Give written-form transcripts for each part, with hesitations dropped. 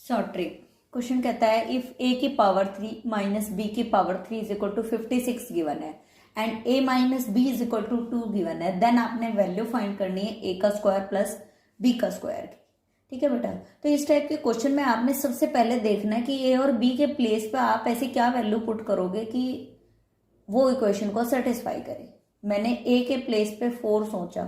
Short trick. Question कहता है if A की पावर 3 माइनस बी की power 3 is equal to 56 given है and A minus B is equal to 2 given है, then आपने value find करनी है ए का स्क्वायर प्लस बी का स्क्वायर की। ठीक है बेटा, तो इस टाइप के क्वेश्चन में आपने सबसे पहले देखना है कि ए और बी के प्लेस पे आप ऐसी क्या वैल्यू पुट करोगे कि वो इक्वेशन को सेटिस्फाई करे। मैंने ए के प्लेस पे 4 सोचा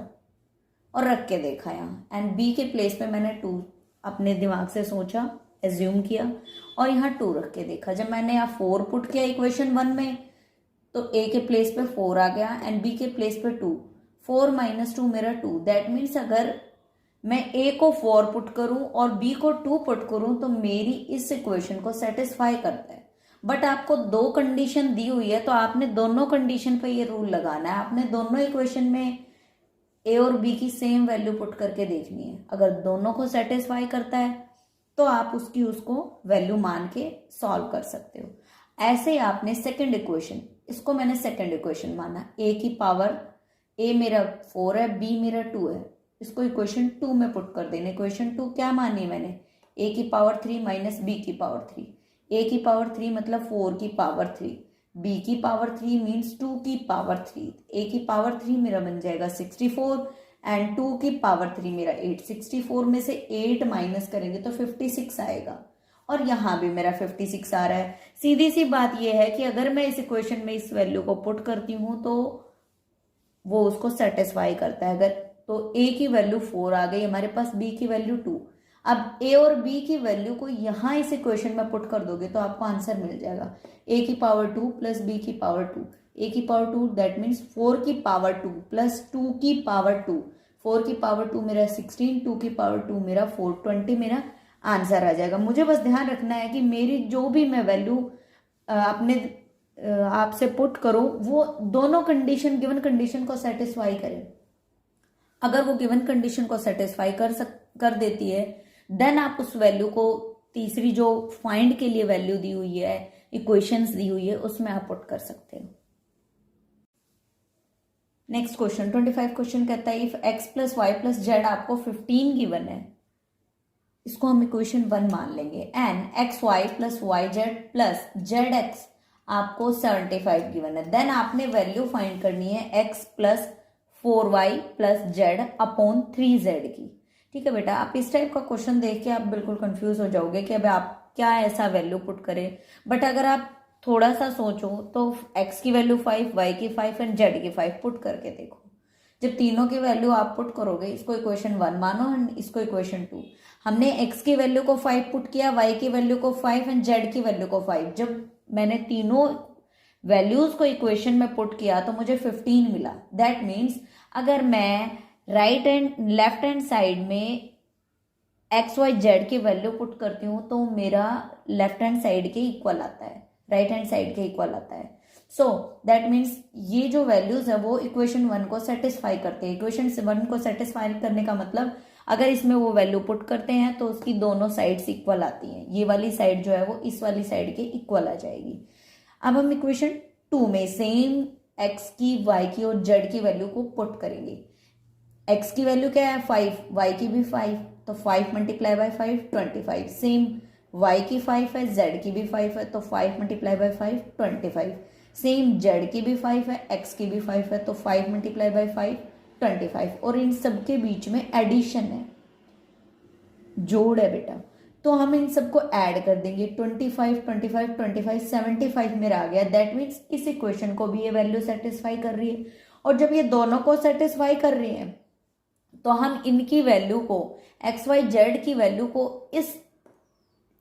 और रख के देखा यहाँ, एंड बी के प्लेस पे मैंने 2 अपने दिमाग से सोचा, एज्यूम किया और यहाँ 2 रख के देखा। जब मैंने यहाँ 4 पुट किया इक्वेशन 1 में तो ए के प्लेस पे 4 आ गया एंड बी के प्लेस पे 2। 4 माइनस 2 मेरा 2। दैट मीन्स अगर मैं ए को 4 पुट करूं और बी को 2 पुट करूं तो मेरी इस इक्वेशन को सेटिस्फाई करता है। बट आपको 2 कंडीशन दी हुई है तो आपने दोनों कंडीशन पे ये रूल लगाना है। आपने दोनों इक्वेशन में ए और बी की सेम वैल्यू पुट करके देखनी है। अगर दोनों को सेटिस्फाई करता है तो आप उसको वैल्यू मान के सॉल्व कर सकते हो। ऐसे ही आपने सेकंड इक्वेशन, इसको मैंने सेकंड इक्वेशन माना, ए की पावर ए मेरा 4 है, बी मेरा 2 है, इसको इक्वेशन 2 में पुट कर देना। इक्वेशन 2 क्या मानी मैंने, ए की पावर 3 माइनस बी की पावर 3। ए की पावर 3 मतलब 4 की पावर 3, बी की पावर 3 मीन्स 2 की पावर 3। ए की पावर 3 मेरा बन जाएगा 64 एंड 2 की पावर 3 मेरा 8। 64 में से 8 माइनस करेंगे तो 56 आएगा और यहां भी मेरा 56 आ रहा है। सीधी सी बात यह है कि अगर मैं इस इक्वेशन में इस वैल्यू को पुट करती हूं तो वो उसको सेटिस्फाई करता है। अगर तो ए की वैल्यू 4 आ गई हमारे पास, बी की वैल्यू 2। अब ए और बी की वैल्यू को यहां इस इक्वेशन में पुट कर दोगे तो आपको आंसर मिल जाएगा ए की पावर 2 प्लस बी की पावर 2। ए की पावर 2 दैट मीन्स 4 की पावर 2 प्लस 2 की पावर 2। 4 की पावर 2 मेरा 16, 2 की पावर 2 मेरा 420 मेरा आंसर आ जाएगा। मुझे बस ध्यान रखना है कि मेरी जो भी मैं वैल्यू अपने आपसे पुट करो वो दोनों कंडीशन, गिवन कंडीशन को सेटिस्फाई करे। अगर वो गिवन कंडीशन को सेटिस्फाई कर देती है देन आप उस वैल्यू को तीसरी जो फाइंड के लिए वैल्यू दी हुई है, इक्वेशंस दी हुई है, उसमें आप पुट कर सकते हो। नेक्स्ट क्वेश्चन 25 क्वेश्चन कहता है if x plus y plus z आपको 15 गिवन है, इसको हम इक्वेशन 1 मान लेंगे, and x y plus y z plus z x आपको 75 गिवन है, देन आपने वैल्यू फाइंड करनी है x plus 4y plus Z upon 3z की। ठीक है बेटा, आप इस टाइप का क्वेश्चन देख के आप बिल्कुल कंफ्यूज हो जाओगे कि अब आप क्या ऐसा वैल्यू पुट करें। बट अगर आप थोड़ा सा सोचो तो x की वैल्यू 5, y की 5 एंड z की 5 पुट करके देखो। जब तीनों की वैल्यू आप पुट करोगे, इसको इक्वेशन 1 मानो एंड इसको इक्वेशन 2। हमने x की वैल्यू को 5 पुट किया, y की वैल्यू को 5 एंड z की वैल्यू को 5। जब मैंने तीनों वैल्यूज को इक्वेशन में पुट किया तो मुझे 15 मिला। दैट मीन्स अगर मैं right and left hand side में एक्स वाई जेड की वैल्यू पुट करती हूँ तो मेरा लेफ्ट हैंड साइड के इक्वल आता है, राइट हैंड साइड के इक्वल आता है। सो दैट मीन्स ये जो वैल्यूज है वो इक्वेशन 1 को सेटिस्फाई करते हैं। इक्वेशन 1 को सेटिस्फाई करने का मतलब अगर इसमें वो वैल्यू पुट करते हैं तो उसकी दोनों साइड्स इक्वल आती हैं। ये वाली साइड जो है वो इस वाली साइड के इक्वल आ जाएगी। अब हम इक्वेशन 2 में सेम x की, y की और z की वैल्यू को पुट करेंगे। x की वैल्यू क्या है 5, y की भी 5, तो 5 मल्टीप्लाई बाय 5 25। सेम y की 5 है, z की भी 5 है, तो 5 मल्टीप्लाई बाय 5 25। सेम z की भी 5 है, x की भी 5 है, तो 5 मल्टीप्लाई बाय 5 25। और इन सबके बीच में एडिशन है, जोड़ है बेटा, तो हम इन सबको ऐड कर देंगे। 25 25 25 75 मेरा आ गया। दैट मीन्स इस इक्वेशन को भी ये वैल्यू सेटिस्फाई कर रही है। और जब ये दोनों को सेटिस्फाई कर रही है तो हम इनकी वैल्यू को, एक्स वाई जेड की वैल्यू को इस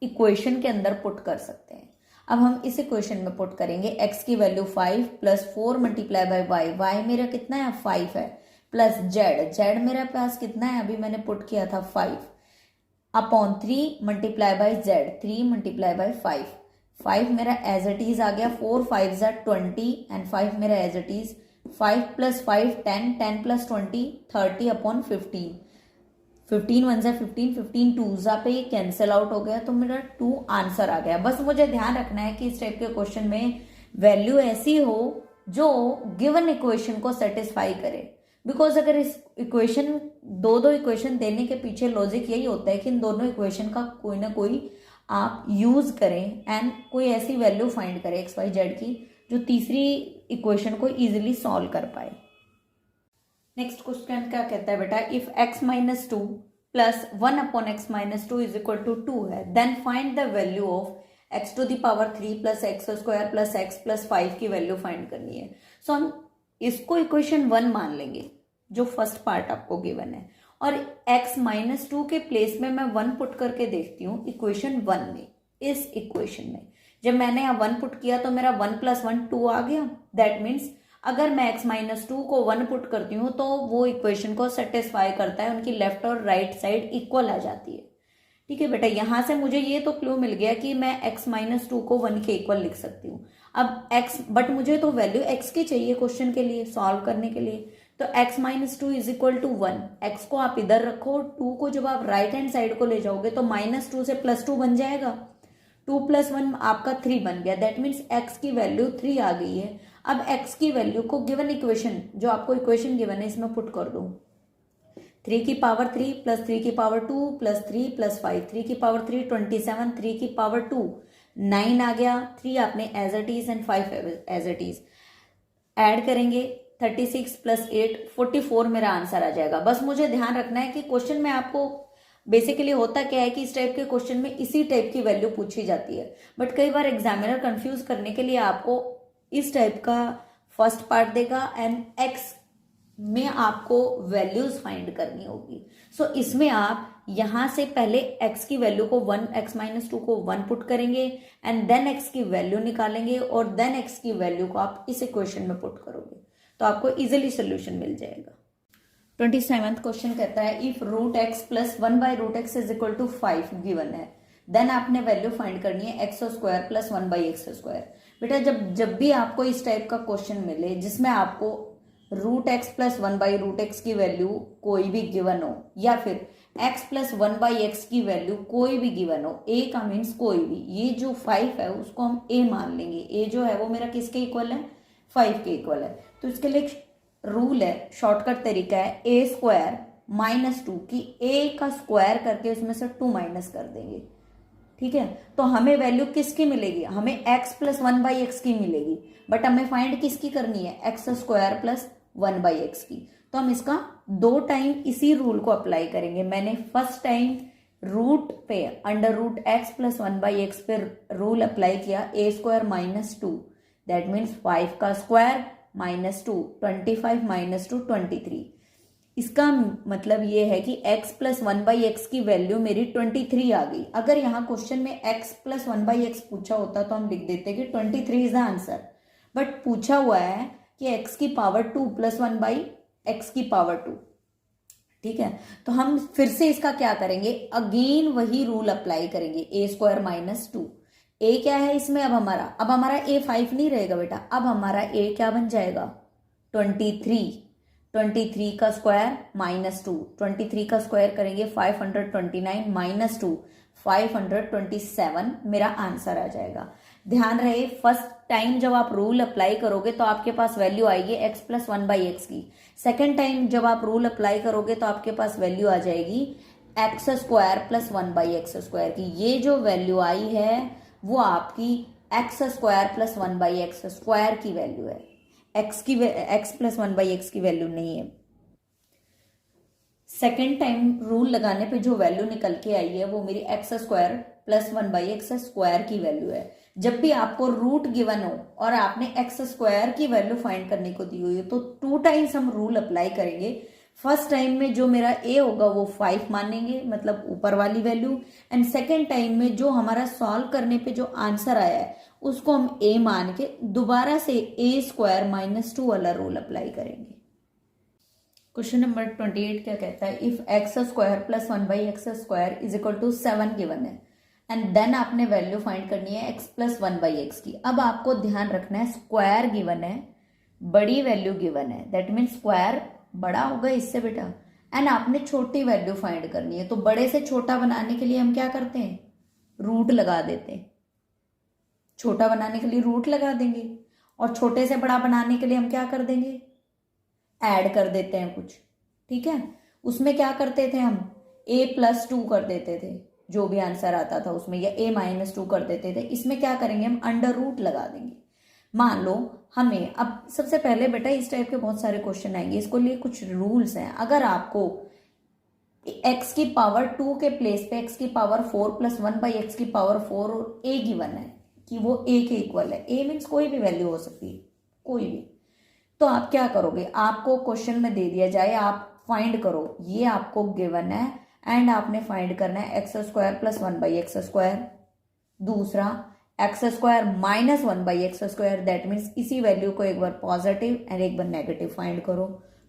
इक्वेशन के अंदर पुट कर सकते हैं। अब हम इस इक्वेशन में पुट करेंगे x की value 5 plus 4 multiply by y, y मेरा कितना है 5 है, प्लस z मेरा पास कितना है, अभी मैंने पुट किया था 5, upon 3 multiply by z, 3 multiply by 5। 5 मेरा एज इट इज आ गया, 4 5 20 एंड 5 मेरा as it is 5 plus 5 10, 10 plus 20 30 upon 15। 15 1 जा 15, 15 2 जा पे ये कैंसिल आउट हो गया तो मेरा 2 आंसर आ गया। बस मुझे ध्यान रखना है कि इस टाइप के क्वेश्चन में वैल्यू ऐसी हो जो गिवन इक्वेशन को सेटिस्फाई करे। बिकॉज अगर इस इक्वेशन दो इक्वेशन देने के पीछे लॉजिक यही होता है कि इन दोनों इक्वेशन का कोई ना कोई आप यूज करें एंड कोई ऐसी वैल्यू फाइंड करें एक्स वाई जेड की जो तीसरी इक्वेशन को इजीली सॉल्व कर पाए। नेक्स्ट क्वेश्चन क्या कहता है बेटा, if x minus two plus 1 x minus two is equal to 2 है, then find the value of x to the power 3 plus x square plus x plus 5 की value find करनी है। सो हम इसको इक्वेशन 1 मान लेंगे जो फर्स्ट पार्ट आपको गिवन है, और x माइनस टू के प्लेस में मैं 1 पुट करके देखती हूँ इक्वेशन 1 में। इस इक्वेशन में जब मैंने यहाँ 1 पुट किया तो मेरा 1 प्लस 1 2 आ गया। दैट मीन्स अगर मैं x माइनस टू को 1 पुट करती हूँ तो वो इक्वेशन को सेटिस्फाई करता है, उनकी लेफ्ट और राइट साइड इक्वल आ जाती है। ठीक है बेटा, यहां से मुझे ये तो क्लू मिल गया कि मैं x माइनस टू को 1 के इक्वल लिख सकती हूँ। अब x, बट मुझे तो वैल्यू x की चाहिए क्वेश्चन के लिए सॉल्व करने के लिए, तो x minus two is equal to 1। X को आप इधर रखो, 2 को जब आप राइट हैंड साइड को ले जाओगे तो माइनस 2 से प्लस 2 बन जाएगा, 2 प्लस 1 आपका 3 बन गया। दैट मीन्स x की वैल्यू 3 आ गई है। अब x की वैल्यू को गिवन इक्वेशन, जो आपको इक्वेशन गिवन है, इसमें पुट कर दो। 3 की पावर 3 प्लस 3 की पावर 2 प्लस 3 प्लस 5, 3 की पावर 3 27, 3 की पावर 2 9 आ गया, 3 आपने as it is and 5 as it is add करेंगे, 36 प्लस 8 44 मेरा आंसर आ जाएगा। बस मुझे ध्यान रखना है कि क्वेश्चन में आपको बेसिकली होता क्या है कि इस टाइप के क्वेश्चन में इसी टाइप की वैल्यू पूछी जाती है, बट कई बार एग्जामिनर कंफ्यूज करने के लिए आपको इस टाइप का फर्स्ट पार्ट देगा एंड एक्स में आपको वैल्यूज फाइंड करनी होगी। सो इसमें आप यहां से पहले x की वैल्यू को 1, x माइनस टू को 1 पुट करेंगे एंड देन x की वैल्यू निकालेंगे और देन x की वैल्यू को आप इस इक्वेशन में पुट करोगे तो आपको इजीली सोल्यूशन मिल जाएगा। 27th क्वेश्चन कहता है if root x plus 1 by root x is equal to 5 given है, देन आपने वैल्यू फाइंड करनी है x square plus 1 by x square. बेटा जब भी आपको इस टाइप का क्वेश्चन मिले जिसमें आपको root x plus 1 by root x की वैल्यू कोई भी गिवन हो या फिर x प्लस 1 बाई एक्स की वैल्यू कोई भी गिवन हो, a का मीन्स कोई भी, ये जो 5 है उसको हम a मान लेंगे। a जो है वो मेरा किसके इक्वल है, 5 के इक्वल है। तो इसके लिए रूल है, शॉर्टकट तरीका है, a स्क्वायर माइनस 2 की a का स्क्वायर करके उसमें से 2 माइनस कर देंगे। ठीक है, तो हमें वैल्यू किसकी मिलेगी, हमें x प्लस 1 बाई एक्स की मिलेगी, बट हमें फाइंड किसकी करनी है, x square plus 1 by x की। तो हम इसका 2 टाइम इसी रूल को अप्लाई करेंगे। मैंने फर्स्ट टाइम रूट पे under root x plus 1 by x पे रूल अप्लाई किया, a square minus 2, that means 5 का स्क्वायर माइनस 2, 25 माइनस 2 23। इसका मतलब ये है कि x प्लस 1 बाई एक्स की वैल्यू मेरी 23 आ गई। अगर यहाँ क्वेश्चन में x प्लस 1 बाई एक्स पूछा होता तो हम लिख देते कि 23 इज द आंसर, बट पूछा हुआ है कि x की पावर 2 प्लस 1 बाई एक्स की पावर 2। ठीक है, तो हम फिर से इसका क्या करेंगे, अगेन वही रूल अप्लाई करेंगे, a स्क्वायर माइनस 2। a क्या है इसमें, अब हमारा a 5 नहीं रहेगा बेटा, अब हमारा a क्या बन जाएगा 23। 23 का स्क्वायर माइनस 2, 23 का स्क्वायर करेंगे 529 माइनस 2 527 मेरा आंसर आ जाएगा। ध्यान रहे फर्स्ट टाइम जब आप रूल अप्लाई करोगे तो आपके पास वैल्यू आएगी x प्लस 1 बाई एक्स की। सेकेंड टाइम जब आप रूल अप्लाई करोगे तो आपके पास वैल्यू आ जाएगी x square plus 1 by x square की। ये जो वैल्यू आई है वो आपकी x square plus 1 by x square की वैल्यू है, एक्स प्लस 1 बाई एक्स की वैल्यू नहीं है। सेकेंड टाइम रूल लगाने पे जो वैल्यू निकल के आई है वो मेरी x square plus 1 by x square की वैल्यू है। जब भी आपको रूट गिवन हो और आपने एक्स स्क्वायर की वैल्यू फाइंड करने को दी हुई है तो 2 टाइम्स हम रूल अप्लाई करेंगे। फर्स्ट टाइम में जो मेरा a होगा वो 5 मानेंगे, मतलब ऊपर वाली वैल्यू, एंड सेकेंड टाइम में जो हमारा सॉल्व करने पे जो आंसर आया है उसको हम a मान के दोबारा से a स्क्वायर माइनस 2 वाला रूल अप्लाई करेंगे। क्वेश्चन नंबर 28 क्या कहता है, if x square plus 1 by x square is equal to 7 given है एंड देन आपने वैल्यू फाइंड करनी है x प्लस 1 बाई एक्स की। अब आपको ध्यान रखना है स्क्वायर गिवन है, बड़ी वैल्यू गिवन है, दैट मीन स्क्वायर बड़ा होगा इससे बेटा, एंड आपने छोटी वैल्यू फाइंड करनी है। तो बड़े से छोटा बनाने के लिए हम क्या करते हैं, रूट लगा देते हैं। छोटा बनाने के लिए रूट लगा देंगे और छोटे से बड़ा बनाने के लिए हम क्या कर देंगे, ऐड कर देते हैं कुछ, ठीक है। उसमें क्या करते थे हम, a+2 कर देते थे, जो भी आंसर आता था उसमें, या a-2 कर देते थे। इसमें क्या करेंगे हम, अंडर रूट लगा देंगे। मान लो हमें, अब सबसे पहले बेटा इस टाइप के बहुत सारे क्वेश्चन आएंगे, इसको लिए कुछ रूल्स हैं। अगर आपको x की पावर 2 के प्लेस पे x की पावर 4 + 1/x की पावर 4 और a गिवन है कि वो a के इक्वल है, a मीन्स कोई भी वैल्यू हो सकती है, कोई भी, तो आप क्या करोगे, आपको क्वेश्चन में दे दिया जाए आप फाइंड करो, ये आपको गिवन है एंड आपने फाइंड करना है x² + 1/x²। दूसरा x² - 1/x², दैट मीन्स इसी वैल्यू को एक बार पॉजिटिव एंड एक बार नेगेटिव फाइंड करो।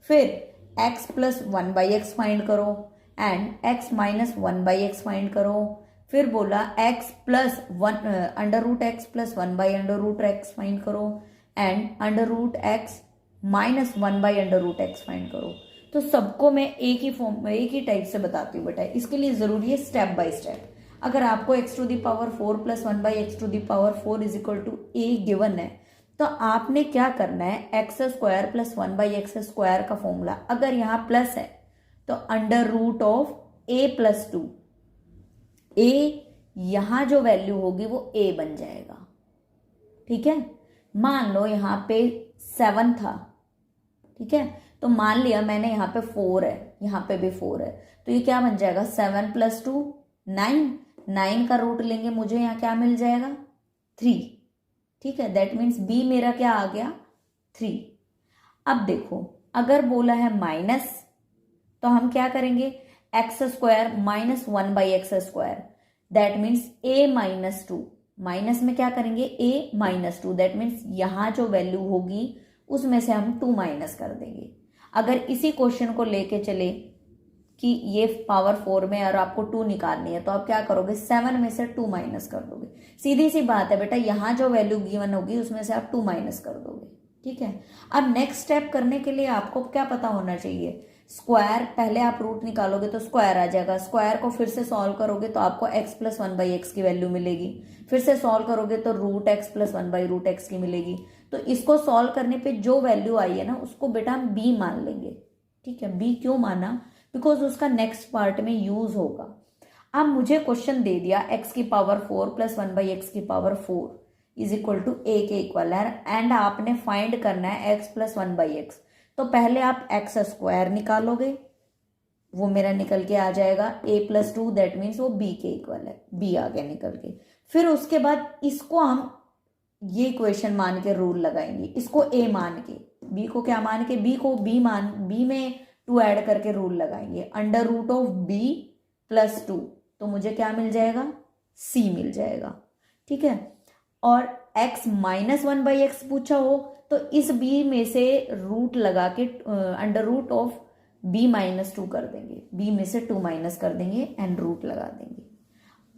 फिर x + 1/x फाइंड करो एंड x - 1/x फाइंड करो। फिर बोला x + 1 √x + 1/√x फाइंड करो एंड √x - 1/√x फाइंड करो। तो सबको मैं एक ही फॉर्म में, एक ही टाइप से बताती हूँ बेटा, इसके लिए जरूरी है स्टेप बाय स्टेप। अगर आपको x⁴ + 1/x⁴ = a गिवन है, तो आपने क्या करना है, x² + 1/x² का फॉर्मूला, अगर यहाँ प्लस है तो √a+2, a यहां जो वैल्यू होगी वो a बन जाएगा, ठीक है। मान लो यहाँ पे 7 था, ठीक है, तो मान लिया मैंने यहाँ पे 4 है, यहाँ पे भी 4 है, तो ये क्या बन जाएगा, 7 + 2 9, 9 का रूट लेंगे, मुझे यहाँ क्या मिल जाएगा, 3, ठीक है। दैट मीन्स b मेरा क्या आ गया, 3। अब देखो अगर बोला है माइनस, तो हम क्या करेंगे, x² - 1/x², that means a-2, minus में क्या करेंगे, a-2, दैट मीन्स यहां जो वैल्यू होगी उसमें से हम 2 माइनस कर देंगे। अगर इसी क्वेश्चन को लेके चले कि ये पावर 4 में और आपको 2 निकालनी है, तो आप क्या करोगे, 7 में से 2 माइनस कर दोगे। सीधी सी बात है बेटा, यहां जो वैल्यू गिवन होगी उसमें से आप 2 माइनस कर दोगे, ठीक है। अब नेक्स्ट स्टेप करने के लिए आपको क्या पता होना चाहिए, स्क्वायर, पहले आप रूट निकालोगे तो स्क्वायर आ जाएगा, स्क्वायर को फिर से सॉल्व करोगे तो आपको x + 1/x की वैल्यू मिलेगी, फिर से सॉल्व करोगे तो √x + 1/√x की मिलेगी। तो इसको सॉल्व करने पे जो वैल्यू आई है ना, उसको बेटा हम b मान लेंगे, ठीक है। b क्यों माना, बिकॉज उसका नेक्स्ट पार्ट में यूज होगा। अब मुझे क्वेश्चन दे दिया x की पावर 4 + 1/x की पावर 4 = a के इक्वल है एंड आपने फाइंड करना है x + 1/x। तो पहले आप x² निकालोगे, वो मेरा निकल के आ जाएगा a+2, दैट मीन्स वो b के इक्वल है, b आ गया निकल के। फिर उसके बाद इसको हम ये इक्वेशन मान के रूल लगाएंगे, इसको a मान के, b को क्या मान के, b में 2 ऐड करके रूल लगाएंगे, √b + 2, तो मुझे क्या मिल जाएगा, c मिल जाएगा, ठीक है। और x - 1/x पूछा हो तो इस b में से रूट लगा के √b - 2 कर देंगे, b में से 2 माइनस कर देंगे एंड रूट लगा देंगे।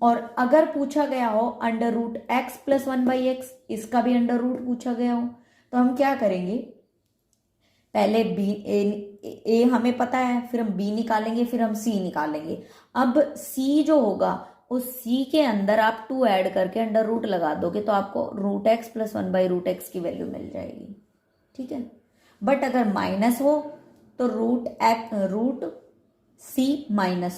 और अगर पूछा गया हो √x + 1/x, इसका भी अंडर रूट पूछा गया हो, तो हम क्या करेंगे, पहले a हमें पता है, फिर हम b निकालेंगे, फिर हम c निकालेंगे। अब c जो होगा उस c के अंदर आप 2 ऐड करके अंडर रूट लगा दोगे तो आपको √x + 1/√x की वैल्यू मिल जाएगी, ठीक है। बट अगर माइनस हो तो √c -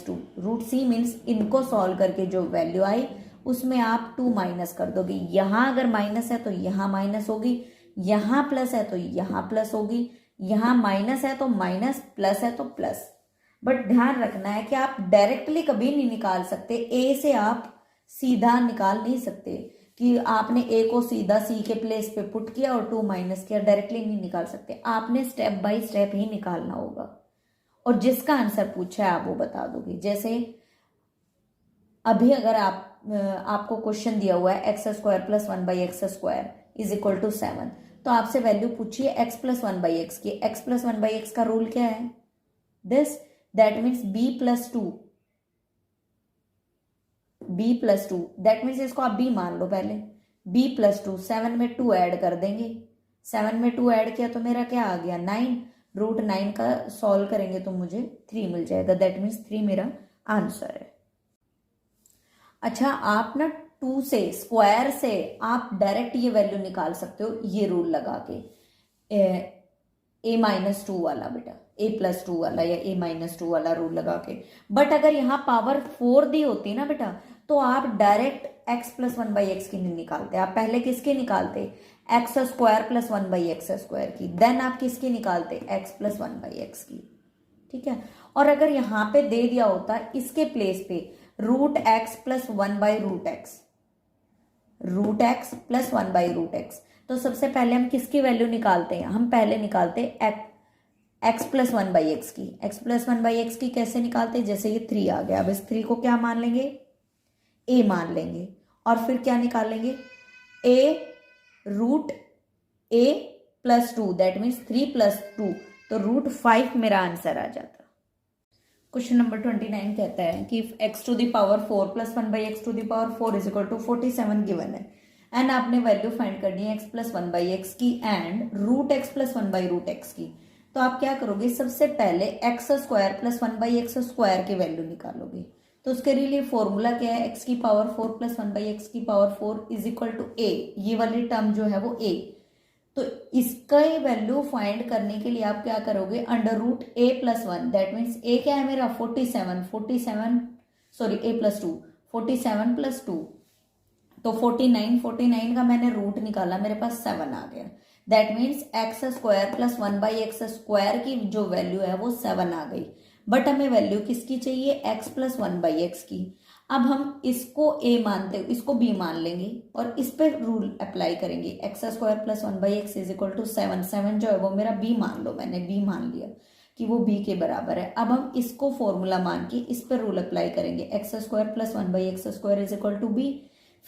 2, √c मीन्स इनको सॉल्व करके जो वैल्यू आई उसमें आप 2 माइनस कर दोगे। यहां अगर माइनस है तो यहां माइनस होगी, यहां प्लस है तो यहां प्लस होगी, यहां माइनस है तो माइनस, प्लस है तो प्लस। बट ध्यान रखना है कि आप डायरेक्टली कभी नहीं निकाल सकते, ए से आप सीधा निकाल नहीं सकते कि आपने ए को सीधा सी के प्लेस पे पुट किया और 2 माइनस किया, डायरेक्टली नहीं निकाल सकते, आपने स्टेप बाय स्टेप ही निकालना होगा। और जिसका आंसर पूछा है आप वो बता दोगे। जैसे अभी अगर आपको क्वेश्चन दिया हुआ है x² + 1/x² = 7, तो आपसे वैल्यू पूछिए x + 1/x की, x + 1/x का रूल क्या है, this, that means b + 2, that means इसको आप b मान लो पहले, b + 2, 7 में 2 ऐड कर देंगे, 7 में 2 ऐड किया तो मेरा क्या आ गया, 9, √9 का सॉल्व करेंगे तो मुझे 3 मिल जाएगा, दैट मीन्स 3 मेरा आंसर है। अच्छा, आप ना 2 से, स्क्वायर से आप डायरेक्ट ये वैल्यू निकाल सकते हो, ये रूल लगा के। a-2 वाला बेटा, a+2 वाला या a-2 वाला रूल लगा के। बट अगर यहाँ पावर 4 दी होती ना बेटा, तो आप डायरेक्ट x+1/x की नहीं निकालते, आप पहले किसकी निकालते, x² + 1/x² की, देन आप किसकी निकालते, x+1/x की। ठीक है। और अगर यहाँ पे दे दिया होता इसके प्लेस पे √x + 1/√x, √x + 1/√x, तो सबसे पहले हम किसकी वैल्यू निकालते हैं, हम पहले निकालते x+1/x की। x+1/x की कैसे निकालते, जैसे ये 3 आ गया, अब इस 3 को क्या मान लेंगे, a मान लेंगे, और फिर क्या निकालेंगे, a + 2, दैट मीन्स 3 + 2, तो √5 मेरा आंसर आ जाता। क्वेश्चन नंबर 29 कहता है कि x⁴ + 1/x⁴ = 47 गिवन है एंड आपने वैल्यू फाइंड करनी है x+1/x की एंड √x + 1/√x की। तो आप क्या करोगे, सबसे पहले x² + 1/x² की वैल्यू निकालोगे। तो उसके लिए फॉर्मूला क्या है, x⁴ + 1/x⁴ = a, ये वाली टर्म जो है वो a। तो इसका वैल्यू फाइंड करने के लिए आप क्या करोगे, √a+1, दैट मीन्स a क्या है मेरा 47 a+2 47 + 2, तो 49 का मैंने रूट निकाला, मेरे पास 7 आ गया, दैट मीन्स x² + 1/x² की जो वैल्यू है वो 7 आ गई। बट हमें वैल्यू किसकी चाहिए, x+1/x की। अब हम इसको a मानते, इसको b मान लेंगे और इस पर रूल अप्लाई करेंगे, x² + 1/x = 7, 7 जो है वो मेरा b मान लो, मैंने b मान लिया कि वो b के बराबर है। अब हम इसको फॉर्मूला मान के इस पर रूल अप्लाई करेंगे, x² + 1/x² = b,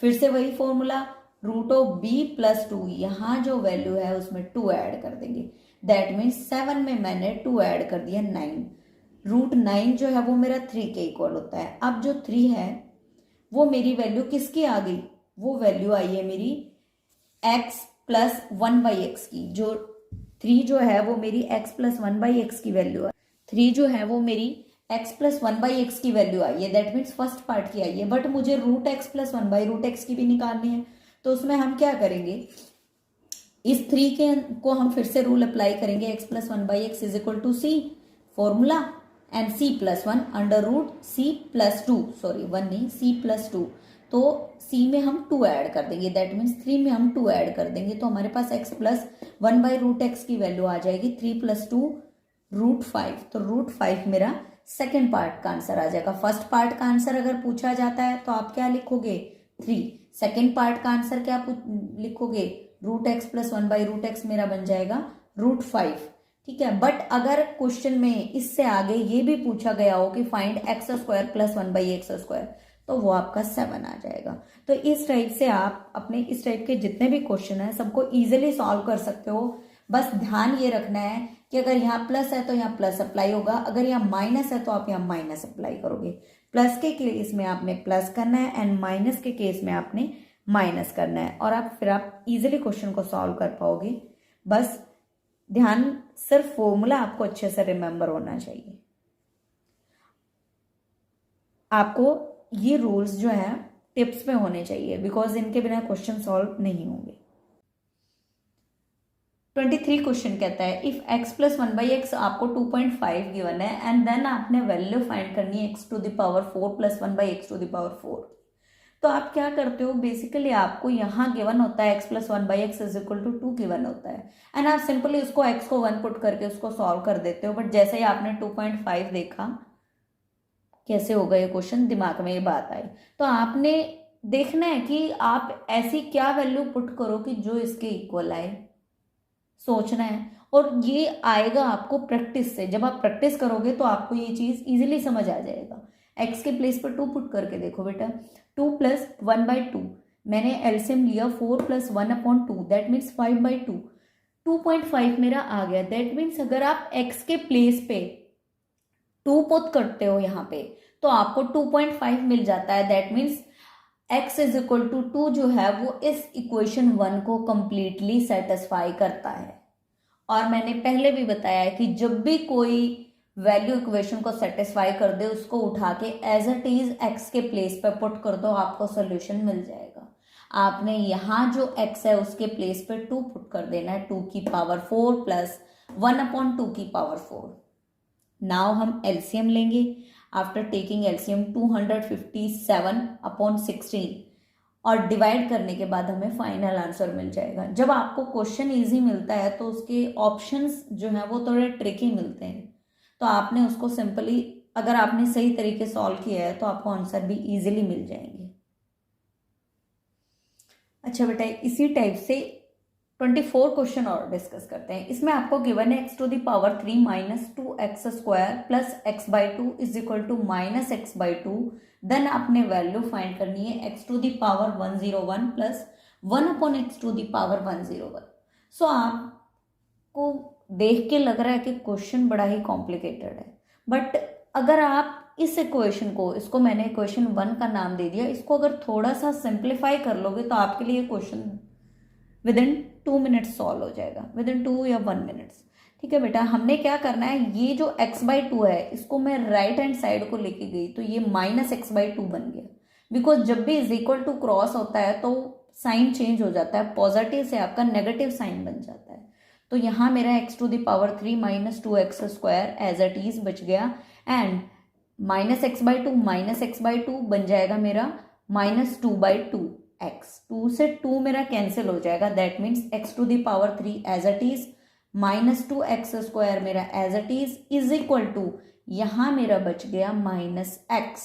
फिर से वही फॉर्मूला √b + 2, यहाँ जो वैल्यू है उसमें 2 ऐड कर देंगे, दैट मीन्स 7 में मैंने 2 ऐड कर दिया 9, √9 जो है वो मेरा 3 के इक्वल होता है। अब जो 3 है वो मेरी वैल्यू किसकी आ गई, वो वैल्यू आई है मेरी x + 1/x की। जो 3 जो है वो मेरी x + 1/x की वैल्यू है, 3 जो है वो मेरी x + 1/x की वैल्यू आई है, दैट मीन्स फर्स्ट पार्ट की आई है। बट मुझे √x + 1/√x की भी निकालनी है, तो उसमें हम क्या करेंगे, इस 3 के को हम फिर से रूल अप्लाई करेंगे, x + 1/x = c formula and c + 1 √c + 2, sorry 1 नहीं c + 2, तो c में हम 2 ऐड कर देंगे, दैट मीन्स 3 में हम 2 ऐड कर देंगे, तो हमारे पास x + 1/√x की वैल्यू आ जाएगी 3 + 2 √5, तो √5 मेरा सेकेंड पार्ट का आंसर आ जाएगा। फर्स्ट पार्ट का आंसर अगर पूछा जाता है तो आप क्या लिखोगे 3, सेकेंड पार्ट का आंसर क्या लिखोगे, √x + 1/√x मेरा बन जाएगा √5। ठीक है। बट अगर क्वेश्चन में इससे आगे ये भी पूछा गया हो कि फाइंड x² + 1/x², तो वो आपका 7 आ जाएगा। तो इस टाइप से आप अपने इस टाइप के जितने भी क्वेश्चन हैं सबको इजीली सॉल्व कर सकते हो। बस ध्यान ये रखना है कि अगर यहाँ प्लस है तो यहाँ प्लस अप्लाई होगा, अगर यहाँ माइनस है तो आप यहाँ माइनस अप्लाई करोगे। प्लस के केस में आपने प्लस करना है एंड माइनस के केस में आपने माइनस करना है, और आप इजीली क्वेश्चन को सॉल्व कर पाओगे। बस ध्यान, सिर्फ फॉर्मूला आपको अच्छे से रिमेंबर होना चाहिए। आपको ये रूल्स जो है टिप्स में होने चाहिए, बिकॉज इनके बिना क्वेश्चन सॉल्व नहीं होंगे। 23 क्वेश्चन कहता है इफ x + 1/x आपको 2.5 गिवन है एंड देन आपने वैल्यू फाइंड करनी है x⁴ + 1/x⁴। तो आप क्या करते हो, बेसिकली आपको यहाँ गिवन होता है x + 1/x = 2 गिवन होता है एंड आप सिंपली उसको x को 1 पुट करके उसको सॉल्व कर देते हो। बट जैसे ही आपने 2.5 देखा कैसे होगा ये क्वेश्चन, दिमाग में ये बात आई, तो आपने देखना है कि आप ऐसी क्या वैल्यू पुट करो कि जो इसके इक्वल आए, सोचना है। और ये आएगा आपको प्रैक्टिस से, जब आप प्रैक्टिस करोगे तो आपको ये चीज इजीली समझ आ जाएगा। x के प्लेस पर 2 पुट करके देखो बेटा, 2 + 1/2, मैंने एलसीएम लिया 4 + 1/2, दैट मीन्स 5/2, 2.5 मेरा आ गया। दैट मीन्स अगर आप x के प्लेस पे 2 पुट करते हो यहाँ पे तो आपको 2.5 मिल जाता है। दैट मीन्स x = 2 जो है वो इस इक्वेशन 1 को कंप्लीटली सेटिस्फाई करता है। और मैंने पहले भी बताया है कि जब भी कोई वैल्यू इक्वेशन को सेटिस्फाई कर दे उसको उठा के एज इट इज x के प्लेस पे पुट कर दो, आपको सोल्यूशन मिल जाएगा। आपने यहाँ जो x है उसके प्लेस पे 2 पुट कर देना है, 2 की पावर 4 + 1/2 की पावर 4। नाउ हम एलसीएम लेंगे। आफ्टर टेकिंग एलसीएम 257/16 और डिवाइड करने के बाद हमें फाइनल आंसर मिल जाएगा। जब आपको क्वेश्चन इजी मिलता है तो उसके ऑप्शंस जो है वो थोड़े ट्रिकी मिलते हैं, तो आपने उसको सिंपली अगर आपने सही तरीके सॉल्व किया है तो आपको आंसर भी इजीली मिल जाएंगे। अच्छा बेटा, इसी टाइप से 24 क्वेश्चन और डिस्कस करते हैं। इसमें आपको गिवन है x⁻³ minus 2x² plus x/2 is equal to minus x/2। Then आपने वैल्यू फाइंड करनी है x⁻101 प्लस 1/x⁻101। सो आपको देख के लग रहा है कि क्वेश्चन बड़ा ही कॉम्प्लिकेटेड है, बट अगर आप इस इक्वेशन को, इसको मैंने इक्वेशन 1 का नाम दे दिया, इसको अगर थोड़ा सा सिंप्लीफाई कर लोगे तो आपके लिए question with in 2 minutes solve हो जाएगा, विद इन 2 या 1 मिनट्स। ठीक है बेटा, हमने क्या करना है, ये जो x/2 है इसको मैं राइट हैंड साइड को लेके गई तो ये माइनस x/2 बन गया, बिकॉज जब भी इज इक्वल टू क्रॉस होता है तो साइन चेंज हो जाता है, पॉजिटिव से आपका नेगेटिव साइन बन जाता है। तो यहाँ मेरा x⁻³ minus 2x² as it is बच गया, एंड माइनस x/2 बन जाएगा मेरा माइनस 2/2x। 2 से 2 मेरा कैंसिल हो जाएगा, that means x⁻³ as it is minus 2x² मेरा as it is equal to यहाँ मेरा बच गया माइनस x।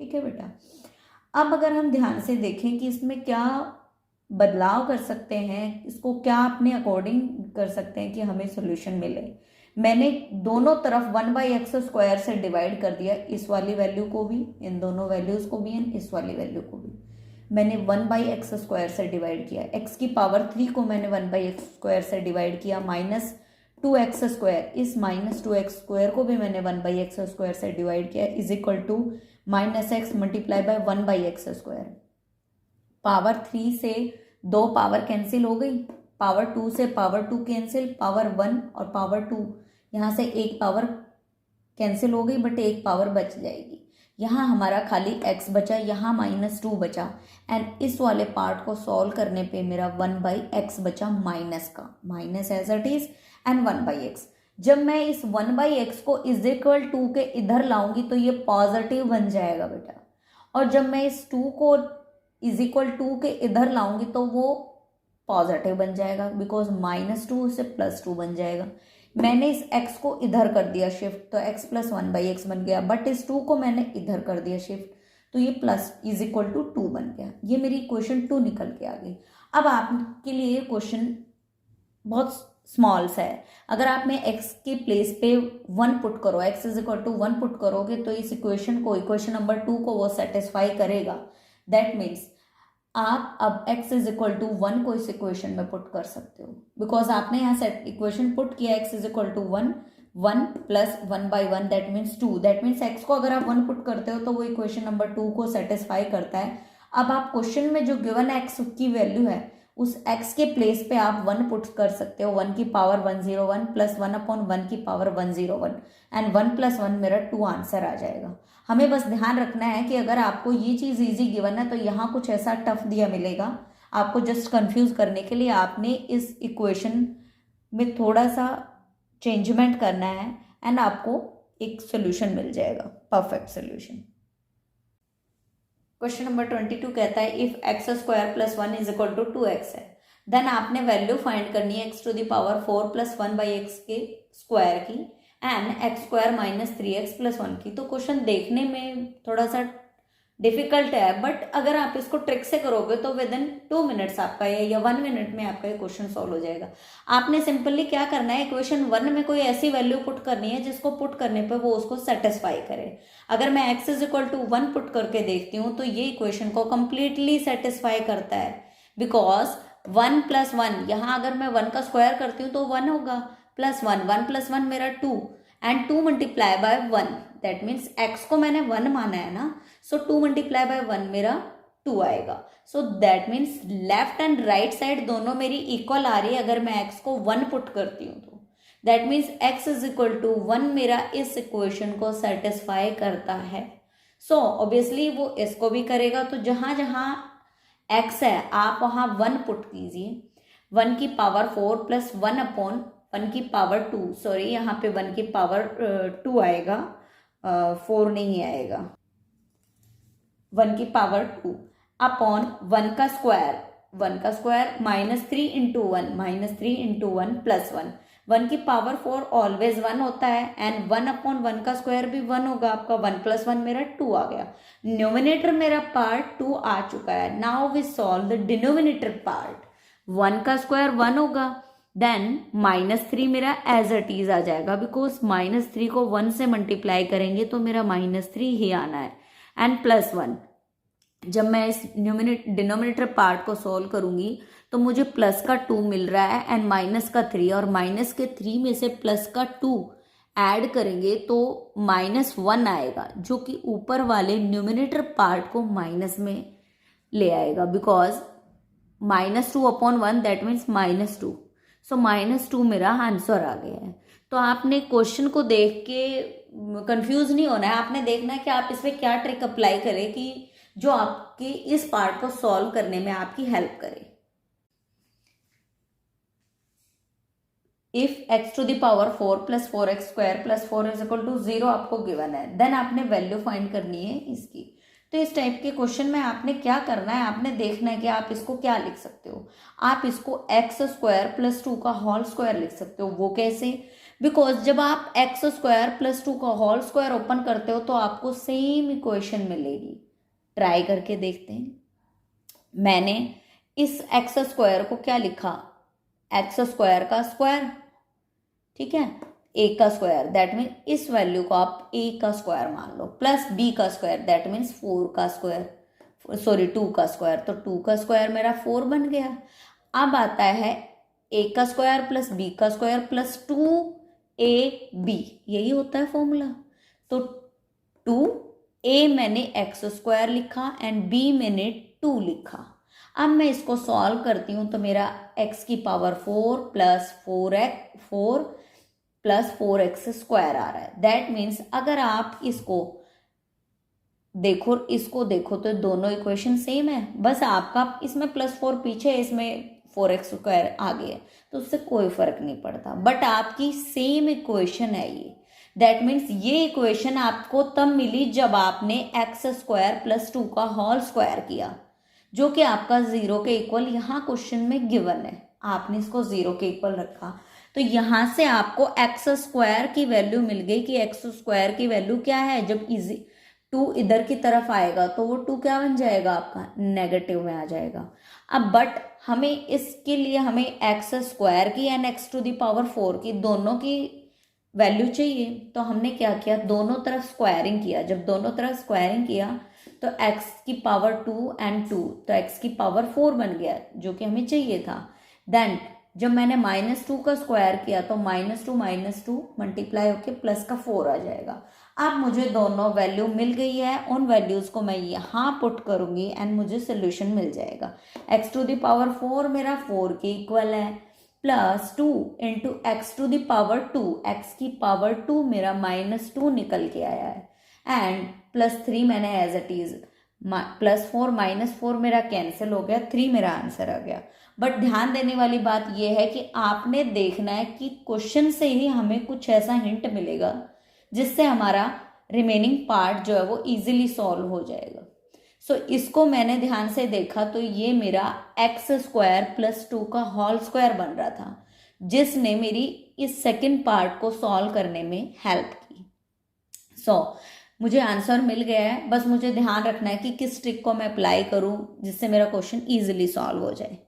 ठीक है बेटा, अब अगर हम ध्यान से देखें कि इसमें क्या बदलाव कर सकते हैं, इसको क्या अपने अकॉर्डिंग कर सकते हैं कि हमें सोल्यूशन मिले। मैंने दोनों तरफ 1/x² से डिवाइड कर दिया, इस वाली वैल्यू को भी, इन दोनों वैल्यूज को भी, एंड इस वाली वैल्यू को भी मैंने 1/x² से डिवाइड किया। x की पावर 3 को मैंने 1/x² से डिवाइड किया, माइनस 2x², इस माइनस 2x² को भी मैंने 1/x² से डिवाइड किया, is equal to minus x multiply by 1/x²। Power 3 से 2 पावर कैंसिल हो गई, पावर 2 से पावर 2 कैंसिल, पावर 1 और पावर 2, यहाँ से एक पावर कैंसिल हो गई बट एक पावर बच जाएगी। यहाँ हमारा खाली x बचा, यहाँ -2 बचा, एंड इस वाले पार्ट को सॉल्व करने पे मेरा 1/x बचा माइनस का, minus as it is, and 1/x। जब मैं इस 1/x को इज इक्वल टू के इधर लाऊंगी तो ये पॉजिटिव बन जाएगा बेटा, और जब मैं इस 2 को इज इक्वल टू के इधर लाऊंगी तो वो पॉजिटिव बन जाएगा, बिकॉज -2 से +2 बन जाएगा। मैंने इस x को इधर कर दिया शिफ्ट, तो x + 1/x बन गया, बट इस 2 को मैंने इधर कर दिया शिफ्ट, तो ये प्लस इज इक्वल टू 2 बन गया। ये मेरी इक्वेशन 2 निकल के आ गई। अब आपके लिए क्वेश्चन बहुत स्मॉल सा है, अगर आप में x के प्लेस पे 1 पुट करो, x = 1 पुट करोगे तो इस इक्वेशन को, इक्वेशन नंबर 2 को वो सेटिस्फाई करेगा। दैट मीन्स आप अब x = 1 को इस इक्वेशन में पुट कर सकते हो, बिकॉज आपने यहाँ सेट इक्वेशन पुट किया, x = 1, 1 plus 1/1 that means 2, that means x को अगर आप 1 पुट करते हो तो वो इक्वेशन नंबर 2 को सेटिस्फाई करता है। अब आप क्वेश्चन में जो गिवन x की वैल्यू है, उस x के प्लेस पे आप 1 पुट कर सकते हो, 1 की पावर 101 प्लस 1/1 की पावर 101, एंड 1 + 1 मेरा 2 आंसर आ जाएगा। हमें बस ध्यान रखना है कि अगर आपको ये चीज़ इजी गिवन है तो यहाँ कुछ ऐसा टफ दिया मिलेगा, आपको जस्ट कंफ्यूज करने के लिए आपने इस इक्वेशन में थोड़ा सा चेंजमेंट करना है, एंड आपको एक सोल्यूशन मिल जाएगा, परफेक्ट सोल्यूशन। क्वेश्चन नंबर 22 कहता है if x² + 1 is equal to 2x है, देन आपने वैल्यू फाइंड करनी है x⁴ + 1/x के स्क्वायर की, एंड x² - 3x + 1 की। तो क्वेश्चन देखने में थोड़ा सा डिफिकल्ट है, बट अगर आप इसको ट्रिक से करोगे तो विद इन 2 मिनट्स आपका या 1 मिनट में आपका ये क्वेश्चन सॉल्व हो जाएगा। आपने सिंपली क्या करना है, इक्वेशन 1 में कोई ऐसी वैल्यू पुट करनी है जिसको पुट करने पे वो उसको सेटिस्फाई करे। अगर मैं x = 1 पुट करके देखती हूँ तो ये इक्वेशन को कंप्लीटली सेटिस्फाई करता है, बिकॉज 1 + 1, यहाँ अगर मैं 1 का स्क्वायर करती हूँ तो 1 होगा, +1, 1 + 1 मेरा 2, and 2 multiply by 1, that means x को मैंने 1 माना है ना, सो 2 मल्टीप्लाई बाय 1 मेरा 2 आएगा। So that means left and right side दोनों मेरी इक्वल आ रही है अगर मैं x को 1 पुट करती हूँ तो, दैट मीन्स x = 1 मेरा इस इक्वेशन को सेटिस्फाई करता है। सो ऑब्वियसली वो इसको भी करेगा, तो जहां जहां x है आप वहां 1 पुट कीजिए, 1 की पावर 4 प्लस 1/4 1 की पावर 2, सॉरी यहाँ पे 1 की पावर 2 आएगा, 4 नहीं आएगा, 1 की पावर 2 अपॉन 1 का स्क्वायर, 1 का स्क्वायर -3 इंटू 1, -3 इंटू 1 प्लस 1, 1 की पावर 4 ऑलवेज 1 होता है, एंड 1 अपॉन 1 का स्क्वायर भी 1 होगा आपका, 1 प्लस 1 मेरा 2 आ गया। न्यूमिनेटर मेरा पार्ट 2 आ चुका है। Now we solve the denominator part. 1 का स्क्वायर 1 होगा, देन -3 मेरा एज इट इज आ जाएगा, बिकॉज -3 को 1 से मल्टीप्लाई करेंगे तो मेरा -3 ही आना है, एंड प्लस 1। जब मैं इस डिनोमिनेटर पार्ट को सॉल्व करूंगी तो मुझे प्लस का 2 मिल रहा है एंड माइनस का 3, और माइनस के 3 में से प्लस का 2 ऐड करेंगे तो -1 आएगा, जो कि ऊपर वाले न्यूमिनेटर पार्ट को माइनस में ले आएगा, बिकॉज -2 अपॉन 1 दैट मीन्स -2। सो -2 मेरा आंसर आ गया है। तो आपने क्वेश्चन को देख के कंफ्यूज नहीं होना है, आपने देखना है कि आप इसमें क्या ट्रिक अप्लाई करें कि जो आपके इस पार्ट को सॉल्व करने में आपकी हेल्प करे। If x to the power 4 plus 4x square plus 4 is equal to 0 आपको गिवन है, देन आपने वैल्यू फाइंड करनी है इसकी। तो इस टाइप के क्वेश्चन में आपने क्या करना है, आपने देखना है कि आप इसको क्या लिख सकते हो। आप इसको x स्क्वायर प्लस 2 का होल स्क्वायर लिख सकते हो। वो कैसे? बिकॉज जब आप x स्क्वायर प्लस 2 का होल स्क्वायर ओपन करते हो तो आपको सेम इक्वेशन मिलेगी। ट्राई करके देखते हैं। मैंने इस एक्स स्क्वायर को क्या लिखा, एक्स स्क्वायर का स्क्वायर, ठीक है, ए का स्क्वायर, दैट मीन इस वैल्यू को आप ए का स्क्वायर मान लो, प्लस बी का स्क्वायर दैट मीन्स 4 का स्क्वायर, सॉरी 2 का स्क्वायर, तो 2 का स्क्वायर मेरा 4 बन गया। अब आता है ए का स्क्वायर प्लस बी का स्क्वायर प्लस 2ab, यही होता है फॉर्मूला। तो 2a मैंने एक्स स्क्वायर लिखा एंड b मैंने 2 लिखा। अब मैं इसको सॉल्व करती हूँ तो मेरा x की power 4 plus 4 plus 4x square आ रहा है। दैट मीन्स अगर आप इसको देखो तो दोनों इक्वेशन सेम है, बस आपका इसमें +4 पीछे, इसमें 4x स्क्वायर आगे है, तो उससे कोई फर्क नहीं पड़ता, बट आपकी सेम इक्वेशन है ये। दैट मीन्स ये इक्वेशन आपको तब मिली जब आपने एक्स स्क्वायर प्लस 2 का होल स्क्वायर किया, जो कि आपका 0 के इक्वल यहाँ क्वेश्चन में गिवन है। आपने इसको 0 के इक्वल रखा तो यहाँ से आपको एक्स स्क्वायर की वैल्यू मिल गई कि एक्स स्क्वायर की वैल्यू क्या है। जब 2 इधर की तरफ आएगा तो वो 2 क्या बन जाएगा आपका, नेगेटिव में आ जाएगा। अब बट हमें इसके लिए हमें एक्स स्क्वायर की and x to the power 4 की दोनों की वैल्यू चाहिए, तो हमने क्या किया, दोनों तरफ स्क्वायरिंग किया। जब दोनों तरफ स्क्वायरिंग किया तो x की पावर 2 एंड 2, तो x की पावर 4 बन गया, जो कि हमें चाहिए था। देन जब मैंने -2 का स्क्वायर किया तो -2 मल्टीप्लाई होके प्लस का 4 आ जाएगा। अब मुझे दोनों वैल्यू मिल गई है, उन वैल्यूज को मैं यहाँ पुट करूंगी एंड मुझे सोल्यूशन मिल जाएगा। x टू द पावर 4 मेरा 4 के इक्वल है, plus 2 into x to the power 2, x की पावर 2 मेरा -2 निकल के आया है, एंड +3 मैंने एज इट इज, +4 -4 मेरा कैंसिल हो गया, 3 मेरा आंसर आ गया। बट ध्यान देने वाली बात यह है कि आपने देखना है कि क्वेश्चन से ही हमें कुछ ऐसा हिंट मिलेगा जिससे हमारा रिमेनिंग पार्ट जो है वो इजीली सॉल्व हो जाएगा। सो इसको मैंने ध्यान से देखा तो ये मेरा एक्स स्क्वायर प्लस 2 का होल स्क्वायर बन रहा था, जिसने मेरी इस सेकंड पार्ट को सॉल्व करने में हेल्प की। सो मुझे आंसर मिल गया है, बस मुझे ध्यान रखना है कि किस ट्रिक को मैं अप्लाई करूं जिससे मेरा क्वेश्चन इजीली सॉल्व हो जाए।